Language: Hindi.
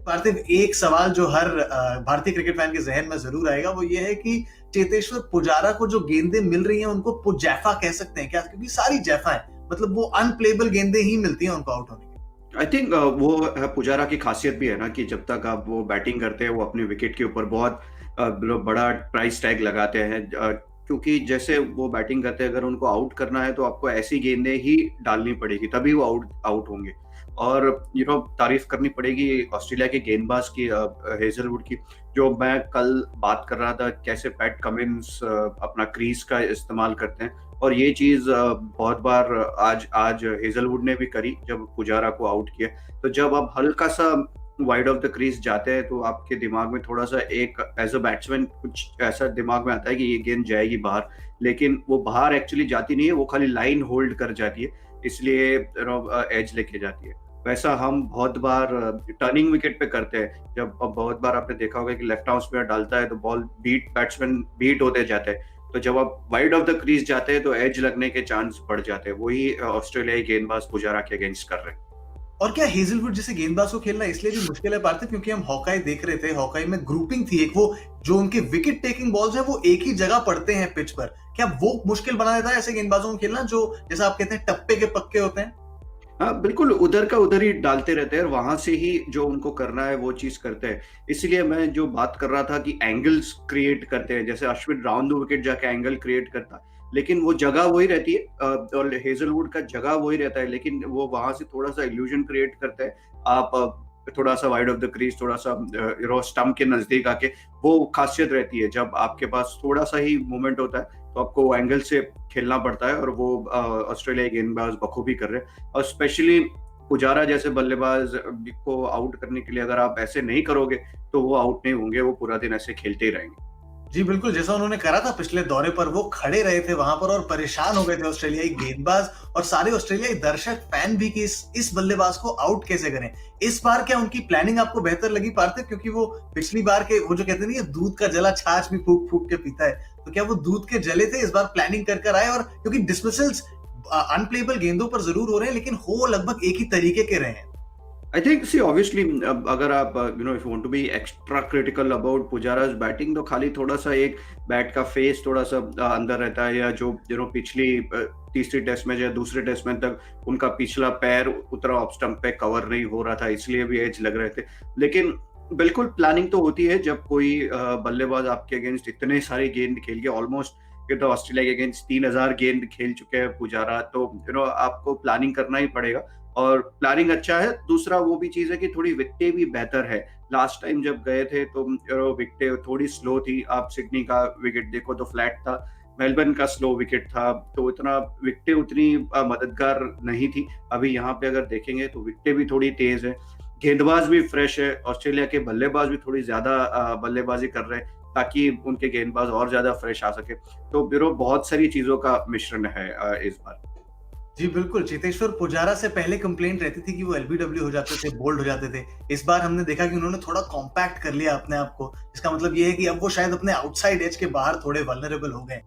पार्थिव, एक सवाल जो हर भारतीय क्रिकेट फैन के ज़हन में ज़रूर आएगा, वो ये है कि चेतेश्वर पुजारा को जो गेंदें मिल रही हैं, उनको पुजैफा कह सकते हैं क्या? क्योंकि सारी जैफा है, मतलब वो अनप्लेएबल गेंदें ही मिलती हैं उनको आउट होने के लिए। आई थिंक वो पुजारा की खासियत भी है ना कि जब तक आप वो बैटिंग करते हैं वो अपने विकेट के ऊपर बहुत बड़ा प्राइस टैग लगाते हैं, क्योंकि जैसे वो बैटिंग करते हैं, अगर उनको आउट करना है तो आपको ऐसी गेंदें ही डालनी पड़ेगी, तभी वो आउट आउट होंगे। और तारीफ करनी पड़ेगी ऑस्ट्रेलिया के गेंदबाज की, हेजलवुड की। जो मैं कल बात कर रहा था कैसे पैट कमिंस अपना क्रीज का इस्तेमाल करते हैं, और ये चीज बहुत बार आज आज हेजलवुड ने भी करी जब पुजारा को आउट किया। तो जब आप हल्का सा वाइड ऑफ द क्रीज जाते हैं तो आपके दिमाग में थोड़ा सा एक एज अ बैट्समैन कुछ ऐसा दिमाग में आता है कि ये गेंद जाएगी बाहर, लेकिन वो बाहर एक्चुअली जाती नहीं है, वो खाली लाइन होल्ड कर जाती है, इसलिए एज लेके जाती है। वैसा हम बहुत बार टर्निंग विकेट पे करते हैं, जब अब बहुत बार आपने देखा होगा कि लेफ्ट आर्म स्पिनर डालता है तो बॉल बैट्समैन बीट होते जाते हैं, तो जब आप वाइड ऑफ द क्रीज जाते हैं तो एज लगने के चांस बढ़ जाते हैं। वही ऑस्ट्रेलियाई गेंदबाज पुजारा के अगेंस्ट कर रहे हैं। और क्या हेजलवुड जैसे गेंदबाज को खेलना इसलिए भी मुश्किल है पार्थिव, क्योंकि हम हॉकाई देख रहे थे, हॉकाई में ग्रुपिंग थी एक, वो जो उनके विकेट टेकिंग बॉल्स हैं वो एक ही जगह पड़ते हैं पिच पर। क्या वो मुश्किल बना देता है ऐसे गेंदबाजों को खेलना जो, जैसा आप कहते हैं, टप्पे के पक्के होते हैं? हाँ, बिल्कुल उधर का उधर ही डालते रहते हैं और वहां से ही जो उनको करना है वो चीज करते हैं। इसलिए मैं जो बात कर रहा था कि एंगल्स क्रिएट करते हैं, जैसे अश्विन राउंड द विकेट जाके एंगल क्रिएट करता है, लेकिन वो जगह वही रहती है, और हेजलवुड का जगह वही रहता है, लेकिन वो वहां से थोड़ा सा इल्यूजन क्रिएट करते हैं। आप थोड़ा सा वाइड ऑफ द क्रीज, थोड़ा सा स्टंप के नजदीक आके, वो खासियत रहती है। जब आपके पास थोड़ा सा ही मूवमेंट होता है तो आपको एंगल से खेलना पड़ता है, और वो ऑस्ट्रेलियाई गेंदबाज बखूबी कर रहे हैं। और स्पेशली पुजारा जैसे बल्लेबाज को आउट करने के लिए अगर आप ऐसे नहीं करोगे तो वो आउट नहीं होंगे, वो पूरा दिन ऐसे खेलते ही रहेंगे। जी बिल्कुल, जैसा उन्होंने करा था पिछले दौरे पर, वो खड़े रहे थे वहां पर और परेशान हो गए थे ऑस्ट्रेलियाई गेंदबाज और सारे ऑस्ट्रेलियाई दर्शक फैन भी कि इस बल्लेबाज को आउट कैसे करें। इस बार क्या उनकी प्लानिंग आपको बेहतर लगी पार्थिव? क्योंकि वो पिछली बार के, वो जो कहते नहीं है, दूध का जला छाछ भी फूक फूक के पीता है, तो क्या वो दूध के जले थे? इस बार प्लानिंग कर कर आए, और क्योंकि डिसमिसल्स अनप्लेएबल गेंदों पर जरूर हो रहे हैं, लेकिन हो लगभग एक ही तरीके के रहे हैं। आई थिंक सी ऑब्वियसली, अगर आप if you want to be extra critical about Pujara's batting, तो खाली थोड़ा सा एक बैट का फेस थोड़ा सा अंदर रहता है, या जो पिछली तीसरी टेस्ट में या दूसरे टेस्ट में तक उनका पिछला पैर उतरा ऑफ स्टंप पे कवर नहीं हो रहा था, इसलिए भी एज लग रहे थे। लेकिन बिल्कुल प्लानिंग तो होती है जब कोई बल्लेबाज आपके अगेंस्ट इतने सारे गेंद खेल के, ऑलमोस्ट ये तो ऑस्ट्रेलिया के अगेंस्ट 3000 गेंद खेल चुके हैं पुजारा, तो आपको प्लानिंग करना ही पड़ेगा। और प्लानिंग अच्छा है, दूसरा वो भी चीज है कि थोड़ी विकेटें भी बेहतर है। लास्ट टाइम जब गए थे तो विकेटें थोड़ी स्लो थी, आप सिडनी का विकेट देखो तो फ्लैट था, मेलबर्न का स्लो विकेट था, तो इतना विकेटें उतनी मददगार नहीं थी। अभी यहाँ पे अगर देखेंगे तो विकेटें भी थोड़ी तेज है, गेंदबाज भी फ्रेश है, ऑस्ट्रेलिया के बल्लेबाज भी थोड़ी ज्यादा बल्लेबाजी कर रहे हैं ताकि उनके गेंदबाज और ज्यादा फ्रेश आ सके। तो बहुत सारी चीजों का मिश्रण है इस बार। जी बिल्कुल, चेतेश्वर पुजारा से पहले कंप्लेंट रहती थी कि वो एलबीडब्ल्यू हो जाते थे, बोल्ड हो जाते थे। इस बार हमने देखा कि उन्होंने थोड़ा कॉम्पैक्ट कर लिया अपने आप को। इसका मतलब ये है कि अब वो शायद अपने आउटसाइड एज के बाहर थोड़े वल्नरेबल हो गए।